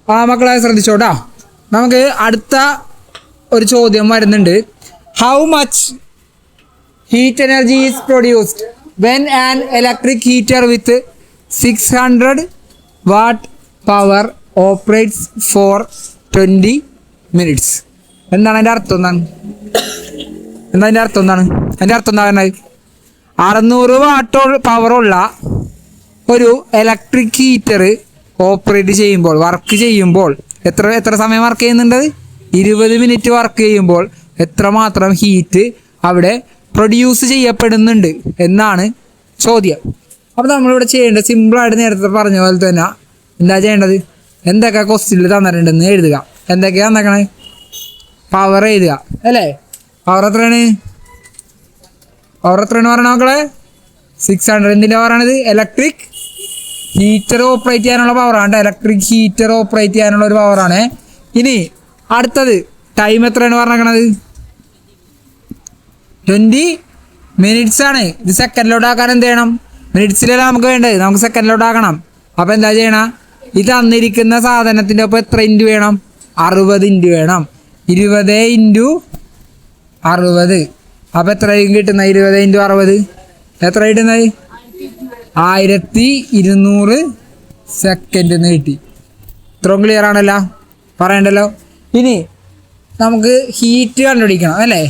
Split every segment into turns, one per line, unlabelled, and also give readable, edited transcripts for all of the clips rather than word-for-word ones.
മക്കളെ ശ്രദ്ധിച്ചോട്ടാ. നമുക്ക് അടുത്ത ഒരു ചോദ്യം വരുന്നുണ്ട്. How much heat energy is produced when an electric heater with 600 watt power operates for 20 minutes? എന്താണ് അതിൻ്റെ അർത്ഥം? അതിൻ്റെ അർത്ഥം എന്താ പറഞ്ഞത്? 600 വാട്ട് പവറുള്ള ഒരു ഇലക്ട്രിക് ഹീറ്റർ ഓപ്പറേറ്റ് ചെയ്യുമ്പോൾ, വർക്ക് ചെയ്യുമ്പോൾ എത്ര സമയം വർക്ക് ചെയ്യുന്നുണ്ട്? 20 മിനിറ്റ് വർക്ക് ചെയ്യുമ്പോൾ എത്രമാത്രം ഹീറ്റ് അവിടെ പ്രൊഡ്യൂസ് ചെയ്യപ്പെടുന്നുണ്ട് എന്നാണ് ചോദ്യം. അപ്പോൾ നമ്മളിവിടെ ചെയ്യേണ്ടത് സിമ്പിളായിട്ട് നേരത്തെ പറഞ്ഞ പോലെ തന്നെ എന്താ ചെയ്യേണ്ടത്? എന്തൊക്കെ ക്വസ്റ്റ്യനിൽ തന്നിട്ടുണ്ടെന്ന് എഴുതുക. എന്തൊക്കെയാണ് തന്നേക്കണേ? പവർ എഴുതുക അല്ലേ? പവർ എത്രയാണ് പറയണ മക്കളെ? 600. എന്തിൻ്റെ പവറാണിത്? ഇലക്ട്രിക് ഹീറ്റർ ഓപ്പറേറ്റ് ചെയ്യാനുള്ള പവറാണ്. ഇലക്ട്രിക് ഹീറ്റർ ഓപ്പറേറ്റ് ചെയ്യാനുള്ള ഒരു പവറാണ്. ഇനി അടുത്തത് ടൈം എത്രയാണ് പറഞ്ഞേക്കണത്? 20 മിനിറ്റ്സ് ആണ്. ഇത് സെക്കൻഡിലോട്ട് ആക്കാൻ എന്ത് ചെയ്യണം? മിനിറ്റ്സിലല്ല നമുക്ക് വേണ്ടത്, നമുക്ക് സെക്കൻഡിലോട്ട് ആക്കണം. അപ്പോൾ എന്താ ചെയ്യണം? ഇത് തന്നിരിക്കുന്ന സാധനത്തിൻ്റെ ഒപ്പം എത്ര ഇൻറ്റു വേണം? 60 ഇൻറ്റു വേണം. 20 ഇൻറ്റു 60. അപ്പോൾ എത്രയായിരിക്കും കിട്ടുന്നത്? 20 ഇൻറ്റു 60 എത്ര കിട്ടുന്നത്? 1200 സെക്കൻഡ് എന്ന് കിട്ടി. ഇത്രയും ക്ലിയർ ആണല്ലോ, പറയണ്ടല്ലോ. ഇനി നമുക്ക് ഹീറ്റ് കണ്ടുപിടിക്കണം അല്ലേ?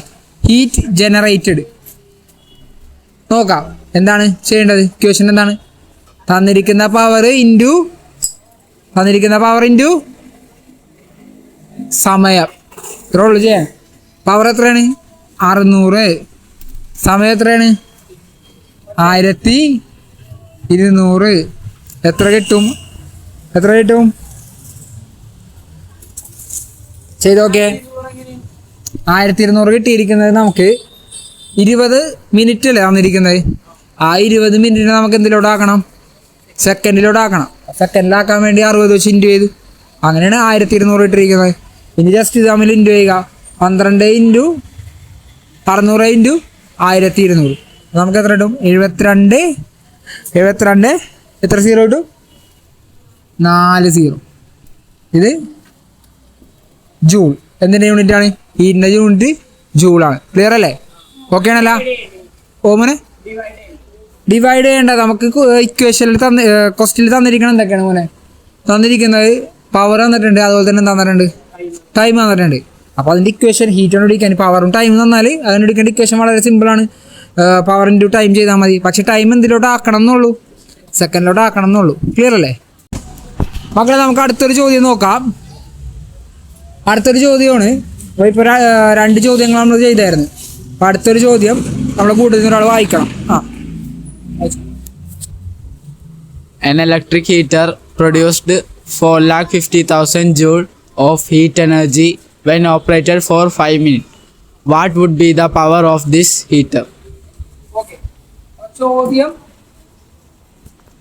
ഹീറ്റ് ജനറേറ്റഡ് നോക്കാം. എന്താണ് ചെയ്യേണ്ടത്? ഇക്വേഷൻ എന്താണ്? തന്നിരിക്കുന്ന പവർ ഇൻറ്റു സമയം. ഇത്രേ ഉള്ളൂ ചെയ്യാൻ. പവർ എത്രയാണ്? 600. സമയം എത്രയാണ്? 1200. എത്ര കിട്ടും? ചെയ്തോക്കെ. 1200 കിട്ടിയിരിക്കുന്നത് നമുക്ക് 20 മിനിറ്റ് അല്ലേ തന്നിരിക്കുന്നത്? ആ 20 മിനിറ്റിനെ നമുക്ക് എന്തിലോട്ടാക്കണം? സെക്കൻഡിലോട്ടാക്കണം. സെക്കൻഡിലാക്കാൻ വേണ്ടി 60 വെച്ച് ഇൻറ്റു ചെയ്ത് അങ്ങനെയാണ് 1200 ഇട്ടിരിക്കുന്നത്. ഇനി ജസ്റ്റ് ഇത് തമ്മിൽ ഇൻറ്റു ചെയ്യുക. 12 ഇൻറ്റു 600 ഇൻറ്റു 1200 നമുക്ക് എത്ര കിട്ടും? 72. എത്ര സീറോ കിട്ടും? 4 0. ഇത് ജൂൾ. എന്തിൻ്റെ യൂണിറ്റാണ്? ഹീറ്റിൻ്റെ യൂണിറ്റ് ജൂളാണ്. ക്ലിയർ അല്ലേ? ഓക്കെ ആണല്ലോ? മോനെ ഡിവൈഡ് ചെയ്യേണ്ട നമുക്ക് ഇക്വേഷനിൽ ക്വസ്റ്റ്യനിൽ തന്നിരിക്കണം. എന്തൊക്കെയാണ് മോനെ തന്നിരിക്കുന്നത്? പവർ തന്നിട്ടുണ്ട്, അതുപോലെ തന്നെ തന്നിട്ടുണ്ട് ടൈം തന്നിട്ടുണ്ട്. അപ്പോൾ അതിൻ്റെ ഇക്വേഷൻ ഹീറ്റ് കണ്ടുപിടിക്കാൻ പവറും ടൈം തന്നാൽ അത് കണ്ടുപിടിക്കേണ്ട ഇക്വേഷൻ വളരെ സിമ്പിളാണ്. പവർ ഇൻറ്റു ടൈം ചെയ്താൽ മതി. പക്ഷേ ടൈം എന്തിലോട്ട് ആക്കണം എന്നുള്ളൂ? സെക്കൻഡിലോട്ട് ആക്കണം എന്നുള്ളൂ. ക്ലിയർ അല്ലേ മക്കളെ? നമുക്ക് അടുത്തൊരു ചോദ്യം നോക്കാം. അടുത്തൊരു ചോദ്യമാണ്. അപ്പോൾ ഇപ്പോൾ 2 ചോദ്യങ്ങൾ നമ്മൾ ചെയ്തായിരുന്നു. അപ്പോൾ അടുത്തൊരു ചോദ്യം നമ്മളെ കൂടുതൽ ഒരാൾ വായിക്കണം.
An electric heater produced 450,000 joule of heat energy when operated for 5 minutes. What would be the power of this heater?
Okay.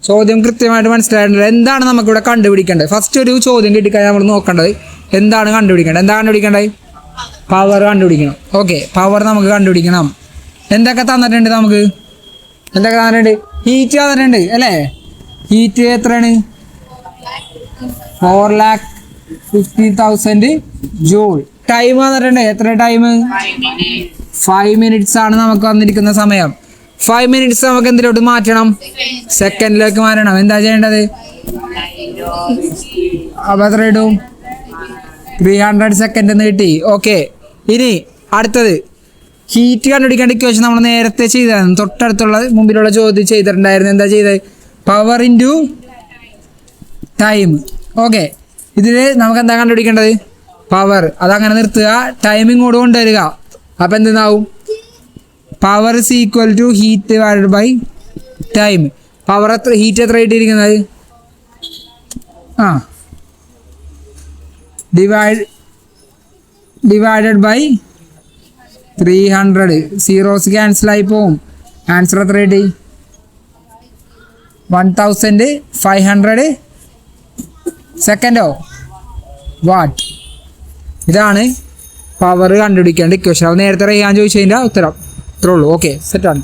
ചോദ്യം കൃത്യമായിട്ട് മനസ്സിലായിട്ടുണ്ട്. എന്താണ് നമുക്കിവിടെ കണ്ടുപിടിക്കേണ്ടത്? ഫസ്റ്റ് ഒരു ചോദ്യം കിട്ടിക്കഴിഞ്ഞാൽ നമ്മൾ നോക്കേണ്ടത് എന്താണ് കണ്ടുപിടിക്കേണ്ടത്? പവർ കണ്ടുപിടിക്കണം. ഓക്കെ, പവർ നമുക്ക് കണ്ടുപിടിക്കണം. എന്തൊക്കെ തന്നിട്ടുണ്ട്? ഹീറ്റ് തന്നിട്ടുണ്ട് അല്ലേ? ഹീറ്റ് എത്രയാണ്? 450,000 ജൂൾ. ടൈം തന്നിട്ടുണ്ട്. എത്ര ടൈം? 5 മിനിറ്റ്സ് ആണ് നമുക്ക് വന്നിരിക്കുന്ന സമയം. 5 മിനിറ്റ്സ് നമുക്ക് എന്തിലോട്ട് മാറ്റണം? സെക്കൻഡിലേക്ക് മാറ്റണം. എന്താ ചെയ്യേണ്ടത്? അപ്പോൾ എത്ര കിട്ടും? 300 സെക്കൻഡ് എന്ന് കിട്ടി. ഓക്കെ, ഇനി അടുത്തത് ഹീറ്റ് കണ്ടുപിടിക്കേണ്ട ഇക്വേഷൻ നമ്മൾ നേരത്തെ ചെയ്തായിരുന്നു. തൊട്ടടുത്തുള്ള മുമ്പിലുള്ള ചോദ്യം ചെയ്തിട്ടുണ്ടായിരുന്നു. എന്താ ചെയ്തത്? Power into time. ഓക്കെ, ഇതിൽ നമുക്ക് എന്താ കണ്ടുപിടിക്കേണ്ടത്? പവർ. അതങ്ങനെ നിർത്തുക, ടൈമിങ് കൂടെ കൊണ്ടുവരിക. അപ്പോൾ എന്തെന്നാവും? Power is equal to heat divided by time. Power എത്ര? ഹീറ്റ് എത്ര കിട്ടിയിരിക്കുന്നത്? Divided by 300. സീറോസ് ക്യാൻസലായി പോവും. ആൻസർ എത്ര കിട്ടി? 1500 സെക്കൻഡോ വാട്ട്. ഇതാണ് പവർ കണ്ടുപിടിക്കേണ്ട ഇക്വേഷൻ. അത് നേരത്തെ ഞാൻ ചോദിച്ചതിൻ്റെ ഉത്തരം. ഇത്രേ ഉള്ളൂ. ഓക്കെ, സെറ്റാണ്.